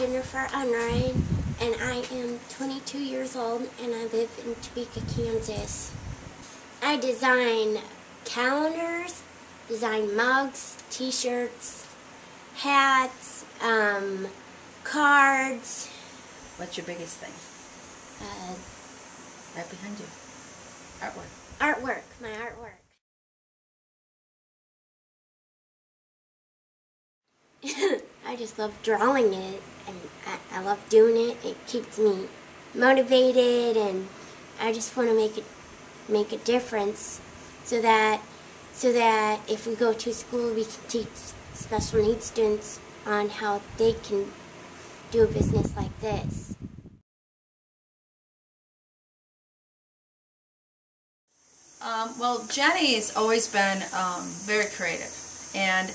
Jennifer Unrein, and I am 22 years old, and I live in Topeka, Kansas. I design calendars, design mugs, t-shirts, hats, cards. What's your biggest thing? Right behind you. Artwork. Artwork, my artwork. I just love drawing it, and I love doing it. It keeps me motivated, and I just want to make a difference so that if we go to school, we can teach special needs students on how they can do a business like this. Well, Jenny has always been very creative, and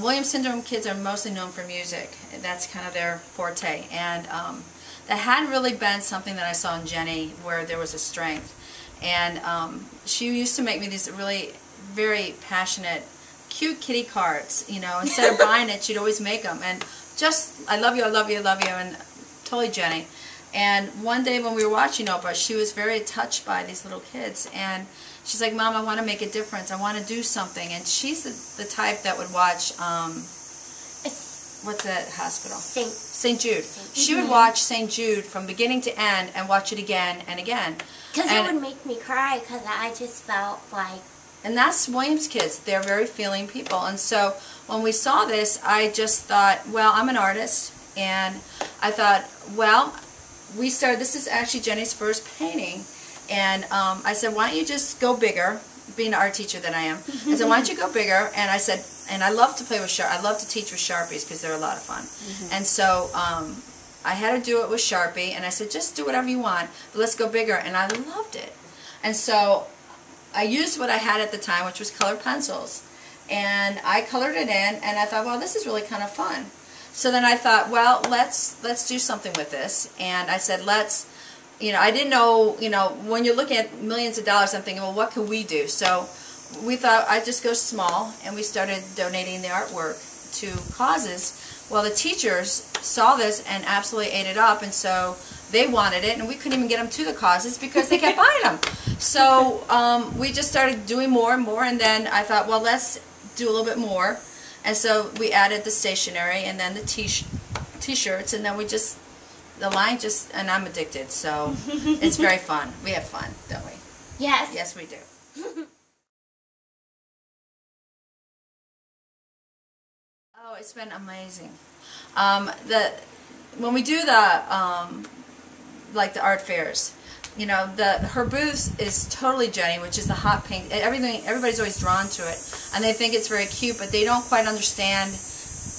Williams Syndrome kids are mostly known for music. That's kind of their forte, and that hadn't really been something that I saw in Jenny where there was a strength. And she used to make me these really very passionate, cute kitty cards. You know, instead of buying it, she'd always make them, and just I love you, I love you, I love you, and totally Jenny. And one day when we were watching Oprah, she was very touched by these little kids, and she's like, "Mom, I want to make a difference. I want to do something." And she's the type that would watch, what's that hospital? St. Jude. She would watch St. Jude from beginning to end and watch it again and again. Because it would make me cry, because I just felt like... And that's Williams kids. They're very feeling people. And so when we saw this, I just thought, well, I'm an artist. And I thought, well, this is actually Jenny's first painting. And I said, why don't you just go bigger, being an art teacher that I am. I said, why don't you go bigger? And I said, and I love to play with I love to teach with Sharpies because they're a lot of fun. And so I had to do it with Sharpie, and I said, just do whatever you want, but let's go bigger. And I loved it. And so I used what I had at the time, which was colored pencils. And I colored it in, and I thought, well, this is really kind of fun. So then I thought, well, let's do something with this. And I said, I didn't know, when you're looking at millions of dollars, I'm thinking, well, what can we do? So we thought I'd just go small, and we started donating the artwork to causes. Well, the teachers saw this and absolutely ate it up, and so they wanted it, and we couldn't even get them to the causes because they kept buying them. So we just started doing more and more, and then I thought, well, let's do a little bit more. And so we added the stationery and then the t-shirts, and then the line and I'm addicted, so it's very fun. We have fun, don't we? Yes. Yes, we do. Oh, it's been amazing. When we do the art fairs, her booth is totally Jenny, which is the hot pink. Everybody's always drawn to it, and they think it's very cute, but they don't quite understand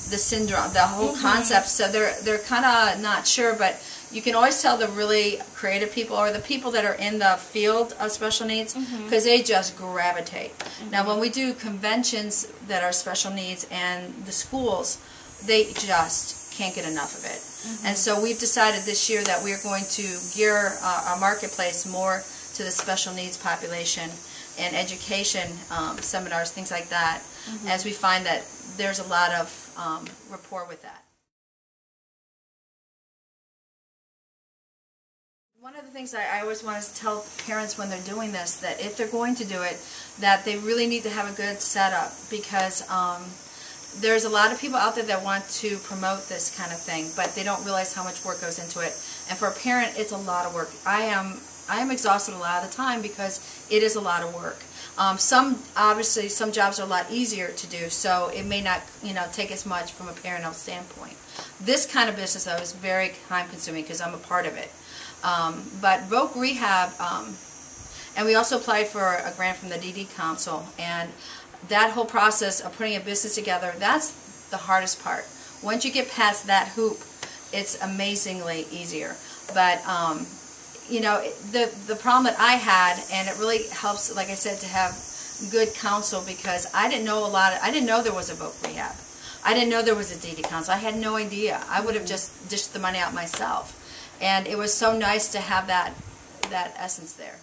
the syndrome, the whole concept. So they're kind of not sure, but you can always tell the really creative people or the people that are in the field of special needs, because they just gravitate. Now, when we do conventions that are special needs and the schools, they just can't get enough of it. And so we've decided this year that we're going to gear our marketplace more to the special needs population and education seminars, things like that, as we find that there's a lot of rapport with that. One of the things I always want to tell parents when they're doing this, that if they're going to do it, that they really need to have a good setup, because there's a lot of people out there that want to promote this kind of thing, but they don't realize how much work goes into it. And for a parent, it's a lot of work. I am exhausted a lot of the time because it is a lot of work. Obviously, some jobs are a lot easier to do, so it may not, take as much from a parental standpoint. This kind of business, though, is very time-consuming because I'm a part of it. But Voc Rehab, and we also applied for a grant from the DD Council, and that whole process of putting a business together, that's the hardest part. Once you get past that hoop, it's amazingly easier. But the problem that I had, and it really helps, like I said, to have good counsel, because I didn't know I didn't know there was a Voc Rehab. I didn't know there was a DD Council. I had no idea. I would have just dished the money out myself. And it was so nice to have that essence there.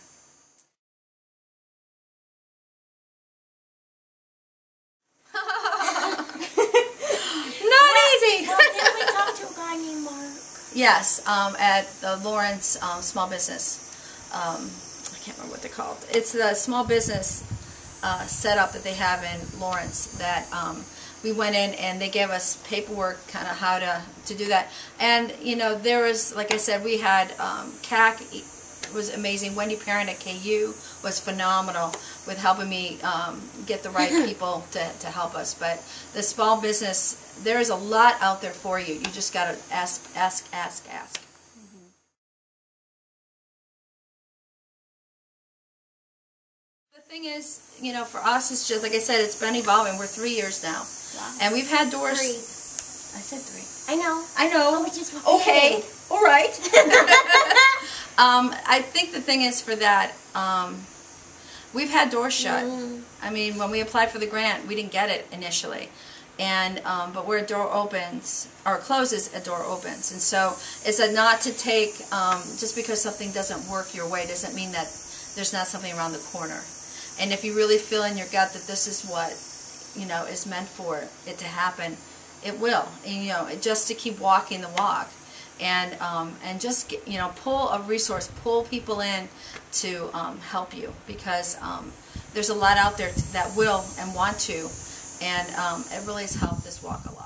Not easy. Well, then we talked to a guy named Yes, at the Lawrence Small Business. I can't remember what they're called. It's the small business setup that they have in Lawrence that we went in and they gave us paperwork kind of how to do that. And, you know, there was, like I said, we had CAC was amazing. Wendy Parent at KU was phenomenal with helping me get the right people to help us. But the small business, there is a lot out there for you. You just got to ask. The thing is, you know, for us, it's just, like I said, it's been evolving. We're 3 years now. Wow. And we've had doors. 3. I said 3. I know. I know. Oh, just okay. All right. I think the thing is for that, we've had doors shut. I mean, when we applied for the grant, we didn't get it initially. And but where a door opens or closes, a door opens. And so it's a not to take, just because something doesn't work your way doesn't mean that there's not something around the corner. And if you really feel in your gut that this is what, you know, is meant for it to happen, it will. And, you know, just to keep walking the walk. And just get, you know, pull a resource, pull people in to help you, because there's a lot out there that will and want to, and it really has helped this walk a lot.